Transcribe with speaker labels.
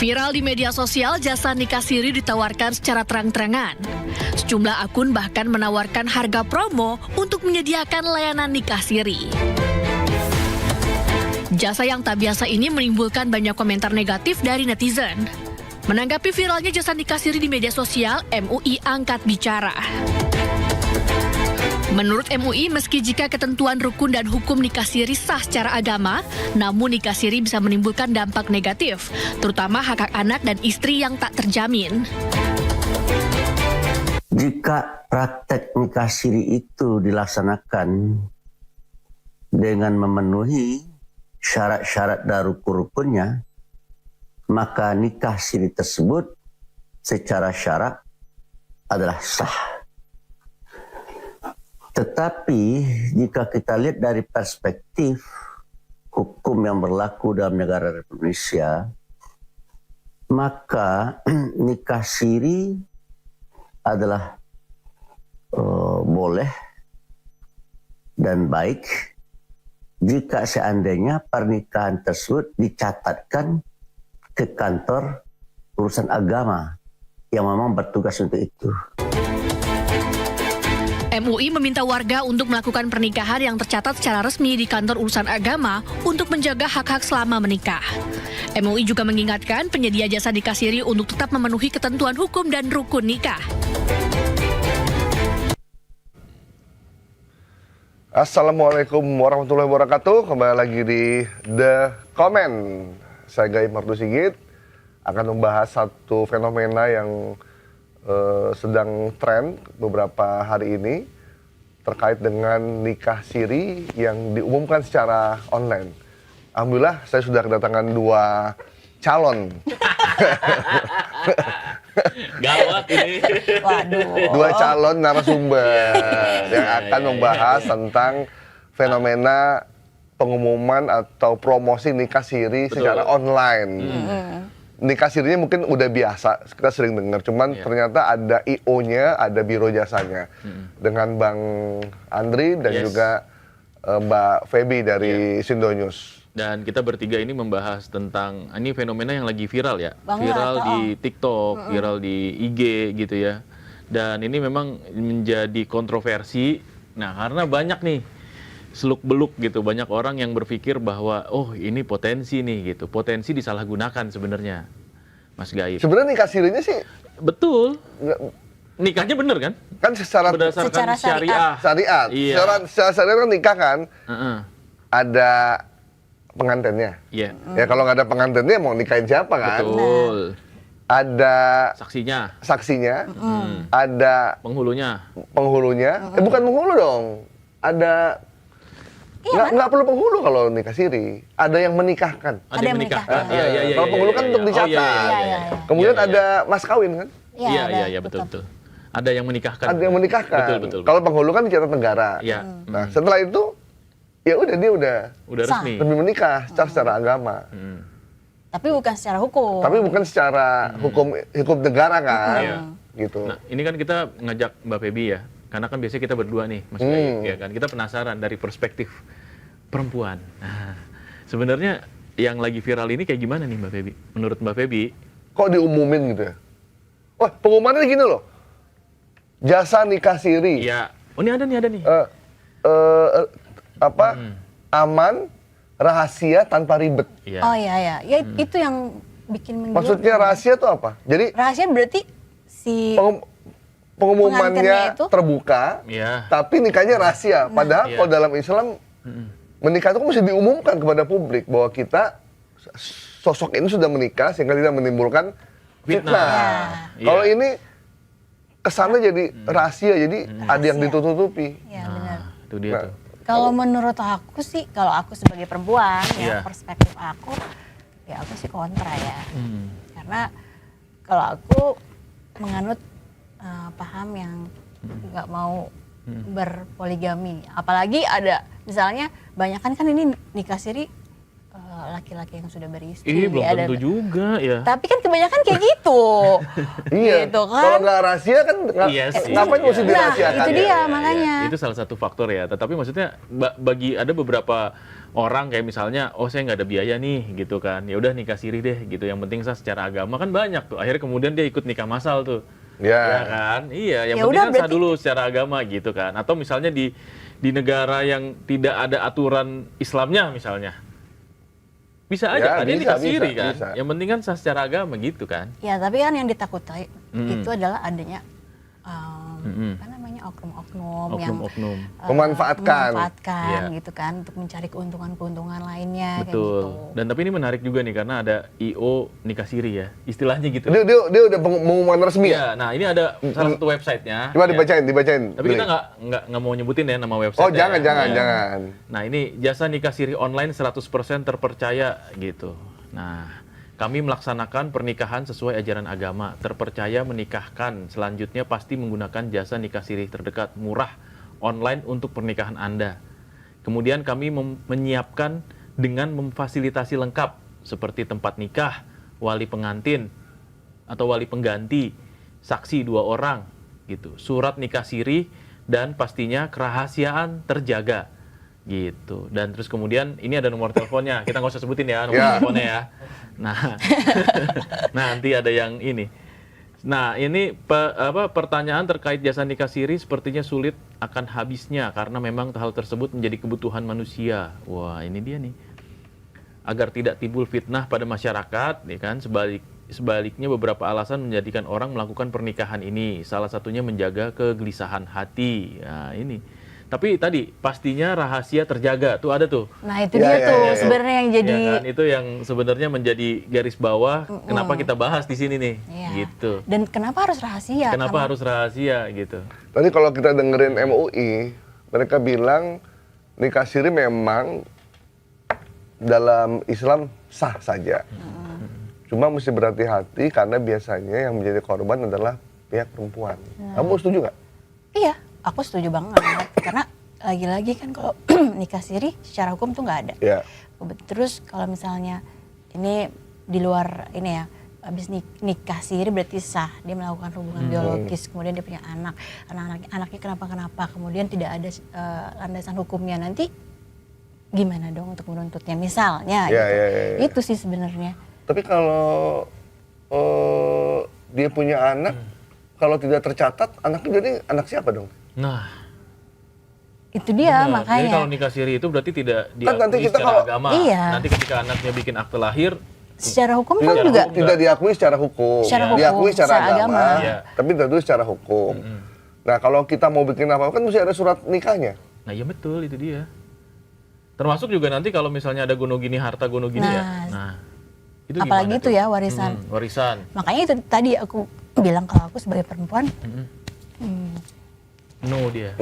Speaker 1: Viral di media sosial, jasa nikah siri ditawarkan secara terang-terangan. Sejumlah akun bahkan menawarkan harga promo untuk menyediakan layanan nikah siri. Jasa yang tak biasa ini menimbulkan banyak komentar negatif dari netizen. Menanggapi viralnya jasa nikah siri di media sosial, MUI angkat bicara. Menurut MUI, meski jika ketentuan rukun dan hukum nikah siri sah secara agama, namun nikah siri bisa menimbulkan dampak negatif, terutama hak anak dan istri yang tak terjamin.
Speaker 2: Jika praktek nikah siri itu dilaksanakan dengan memenuhi syarat-syarat dan rukun-rukunnya, maka nikah siri tersebut secara syarak adalah sah. Tetapi jika kita lihat dari perspektif hukum yang berlaku dalam negara Republik Indonesia, maka nikah siri adalah boleh dan baik jika seandainya pernikahan tersebut dicatatkan ke kantor urusan agama yang memang bertugas untuk itu.
Speaker 1: MUI meminta warga untuk melakukan pernikahan yang tercatat secara resmi di kantor urusan agama untuk menjaga hak-hak selama menikah. MUI juga mengingatkan penyedia jasa nikah siri untuk tetap memenuhi ketentuan hukum dan rukun nikah.
Speaker 3: Assalamualaikum warahmatullahi wabarakatuh. Kembali lagi di The Comment. Saya Gaib Mardu Sigit akan membahas satu fenomena yang sedang tren beberapa hari ini terkait dengan nikah siri yang diumumkan secara online. Alhamdulillah saya sudah kedatangan dua calon.
Speaker 4: Gawat ini.
Speaker 5: Waduh.
Speaker 3: Dua calon narasumber yang akan membahas tentang fenomena pengumuman atau promosi nikah siri secara online. Nikah sirinya mungkin udah biasa, kita sering dengar, cuman ternyata ada IO-nya, ada biro jasanya. Dengan Bang Andri dan juga Mbak Feby dari Sindonews.
Speaker 4: Dan kita bertiga ini membahas tentang, ini fenomena yang lagi viral ya.
Speaker 5: Banget,
Speaker 4: Viral di TikTok, viral di IG gitu ya. Dan ini memang menjadi kontroversi, nah karena banyak nih seluk-beluk gitu, banyak orang yang berpikir bahwa oh ini potensi nih gitu, potensi disalahgunakan sebenarnya, Mas Gaib.
Speaker 3: Sebenarnya nikah sirinya sih
Speaker 4: Betul, nikahnya bener kan?
Speaker 3: kan secara
Speaker 4: Berdasarkan syariah.
Speaker 3: syariat.
Speaker 4: Iya.
Speaker 3: Secara syariat kan nikah kan ada pengantinnya.
Speaker 4: Iya.
Speaker 3: Ya kalau nggak ada pengantinnya mau nikahin siapa kan?
Speaker 4: Betul.
Speaker 3: Ada
Speaker 4: Saksinya,
Speaker 3: ada
Speaker 4: penghulunya.
Speaker 3: Bukan penghulu dong. Ada nggak perlu penghulu kalau nikah siri. Ada yang menikahkan.
Speaker 4: Ada yang menikahkan. Iya.
Speaker 3: Kalau penghulu kan untuk dicatat.
Speaker 4: Iya.
Speaker 3: Kemudian ada mas kawin kan?
Speaker 4: Iya, betul. Ada yang menikahkan.
Speaker 3: Ada yang menikahkan.
Speaker 4: Betul.
Speaker 3: Kalau penghulu kan dicatat negara.
Speaker 4: Iya.
Speaker 3: Nah, setelah itu ya udah dia udah
Speaker 4: resmi.
Speaker 3: resmi menikah secara agama.
Speaker 5: Tapi bukan secara hukum.
Speaker 3: Tapi bukan secara hukum negara kan.
Speaker 4: Iya.
Speaker 3: Gitu.
Speaker 4: Nah, ini kan kita ngajak Mbak Feby ya. Karena kan biasanya kita berdua nih, Mas Gaib, ya kan. Kita penasaran dari perspektif perempuan. Nah, sebenarnya yang lagi viral ini kayak gimana nih Mbak Feby? Menurut Mbak Feby?
Speaker 3: Kok diumumin gitu ya? Wah, pengumumannya gini loh. Jasa nikah siri.
Speaker 4: Ya, oh ini ada nih.
Speaker 3: Aman, rahasia tanpa ribet.
Speaker 4: Iya.
Speaker 5: Oh iya. Ya itu yang bikin menggila.
Speaker 3: Maksudnya rahasia tuh apa? Jadi
Speaker 5: Rahasia berarti si
Speaker 3: pengumumannya
Speaker 5: pengantinnya itu
Speaker 3: terbuka,
Speaker 4: Iya.
Speaker 3: tapi nikahnya rahasia. Padahal
Speaker 4: Iya.
Speaker 3: kalau dalam Islam menikah itu mesti diumumkan kepada publik bahwa kita sosok ini sudah menikah sehingga tidak menimbulkan fitnah.
Speaker 4: Iya.
Speaker 3: Kalau ini kesannya jadi rahasia, jadi ada yang
Speaker 5: Rahasia.
Speaker 3: ditutupi.
Speaker 5: Iya benar.
Speaker 4: Itu dia
Speaker 3: Nah.
Speaker 4: tuh.
Speaker 5: Kalau menurut aku sih, kalau aku sebagai perempuan
Speaker 4: Iya.
Speaker 5: ya perspektif aku, ya aku sih kontra ya. Karena kalau aku menganut paham yang nggak mau berpoligami, apalagi ada misalnya banyak kan ini nikah siri laki-laki yang sudah beristri.
Speaker 4: Belum
Speaker 5: ada-
Speaker 4: tentu juga ya.
Speaker 5: Tapi kan kebanyakan kayak gitu.
Speaker 3: Iya.
Speaker 5: Gitu kan.
Speaker 3: Kalau nggak rahasia kan
Speaker 4: Iya sih.
Speaker 3: ngapain mesti
Speaker 4: Iya.
Speaker 3: dirahasiakan?
Speaker 5: Nah, itu
Speaker 3: ya?
Speaker 5: dia makanya.
Speaker 4: Itu salah satu faktor ya. Tetapi maksudnya bagi ada beberapa orang kayak misalnya, oh saya nggak ada biaya nih gitu kan, ya udah nikah siri deh gitu. Yang penting sah secara agama kan banyak tuh. Akhirnya kemudian dia ikut nikah masal tuh. Ya kan, iya. Yang
Speaker 5: Ya
Speaker 4: penting
Speaker 5: udah,
Speaker 4: kan sah
Speaker 5: berarti-
Speaker 4: dulu secara agama gitu kan. Atau misalnya di negara yang tidak ada aturan Islamnya misalnya, bisa
Speaker 3: Ya,
Speaker 4: aja. Dia
Speaker 3: bisa,
Speaker 4: nikah siri
Speaker 3: bisa,
Speaker 4: kan.
Speaker 3: bisa.
Speaker 4: Yang penting kan sah secara agama gitu kan.
Speaker 5: Ya tapi kan yang ditakuti
Speaker 4: Mm-mm.
Speaker 5: itu adalah adanya
Speaker 4: Mm-mm.
Speaker 5: apa namanya oknum-oknum yang
Speaker 4: Oknum-oknum.
Speaker 3: Memanfaatkan.
Speaker 4: Iya.
Speaker 5: gitu kan untuk mencari keuntungan-keuntungan lainnya kayak
Speaker 4: Betul.
Speaker 5: gitu.
Speaker 4: Dan tapi ini menarik juga nih karena ada IO nikah siri ya, istilahnya gitu.
Speaker 3: Dia udah pengumuman resmi ya?
Speaker 4: Iya, nah ini ada salah satu websitenya.
Speaker 3: Coba
Speaker 4: ya.
Speaker 3: dibacain.
Speaker 4: Tapi kita nggak mau nyebutin ya nama website.
Speaker 3: Oh, jangan.
Speaker 4: Nah ini jasa nikah siri online 100% terpercaya gitu. Nah kami melaksanakan pernikahan sesuai ajaran agama, terpercaya menikahkan. Selanjutnya pasti menggunakan jasa nikah siri terdekat, murah, online untuk pernikahan Anda. Kemudian kami menyiapkan dengan memfasilitasi lengkap seperti tempat nikah, wali pengantin atau wali pengganti, saksi 2 orang gitu, surat nikah siri dan pastinya kerahasiaan terjaga gitu. Dan terus kemudian ini ada nomor teleponnya, kita nggak usah sebutin ya nomor teleponnya ya. Nah, nanti ada yang ini. Nah, ini pertanyaan terkait jasa nikah siri sepertinya sulit akan habisnya karena memang hal tersebut menjadi kebutuhan manusia. Wah, ini dia nih. Agar tidak timbul fitnah pada masyarakat, ya kan? Sebaliknya beberapa alasan menjadikan orang melakukan pernikahan ini. Salah satunya menjaga kegelisahan hati. Nah, ini. Tapi tadi pastinya rahasia terjaga. Tuh ada tuh.
Speaker 5: Nah itu dia tuh sebenarnya yang jadi
Speaker 4: Ya kan? Itu yang sebenarnya menjadi garis bawah kenapa kita bahas di sini nih.
Speaker 5: Iya.
Speaker 4: Gitu.
Speaker 5: Dan kenapa harus rahasia?
Speaker 4: Kenapa
Speaker 5: Karena-
Speaker 4: harus rahasia gitu?
Speaker 3: Tadi kalau kita dengerin MUI, mereka bilang nikah siri memang dalam Islam sah saja. Cuma mesti berhati-hati karena biasanya yang menjadi korban adalah pihak perempuan. Kamu setuju nggak?
Speaker 5: Iya, aku setuju banget. Karena lagi-lagi kan kalau nikah siri secara hukum tuh nggak ada.
Speaker 3: Ya.
Speaker 5: Terus kalau misalnya ini di luar ini ya, habis nikah siri berarti sah, dia melakukan hubungan biologis, kemudian dia punya anaknya kenapa-kenapa, kemudian tidak ada landasan hukumnya, nanti gimana dong untuk menuntutnya misalnya
Speaker 3: Ya,
Speaker 5: gitu.
Speaker 3: ya.
Speaker 5: Itu sih sebenarnya.
Speaker 3: Tapi kalau dia punya anak, kalau tidak tercatat, anaknya jadi anak siapa dong?
Speaker 4: Nah,
Speaker 5: Itu dia
Speaker 4: benar. Jadi kalau
Speaker 5: makanya.
Speaker 4: nikah siri itu berarti tidak
Speaker 3: Kan nanti
Speaker 4: diakui
Speaker 3: kita
Speaker 4: secara
Speaker 3: kalau-
Speaker 4: agama.
Speaker 5: Iya.
Speaker 4: Nanti ketika anaknya bikin akte lahir,
Speaker 5: Secara hukum kan
Speaker 3: Tidak,
Speaker 5: juga
Speaker 3: tidak diakui secara hukum,
Speaker 5: Secara hukum,
Speaker 3: diakui secara
Speaker 5: secara
Speaker 3: agama,
Speaker 5: agama.
Speaker 4: Iya.
Speaker 3: tapi tentu secara hukum. Nah kalau kita mau bikin apa kan mesti ada surat nikahnya.
Speaker 4: nah ya betul itu dia. Termasuk juga nanti kalau misalnya ada gono gini harta gono gini ya.
Speaker 5: Nah,
Speaker 4: Nah, itu
Speaker 5: apalagi
Speaker 4: gimana
Speaker 5: itu
Speaker 4: tuh?
Speaker 5: ya warisan.
Speaker 4: Warisan.
Speaker 5: Makanya itu tadi aku bilang kalau aku sebagai perempuan
Speaker 4: No dia.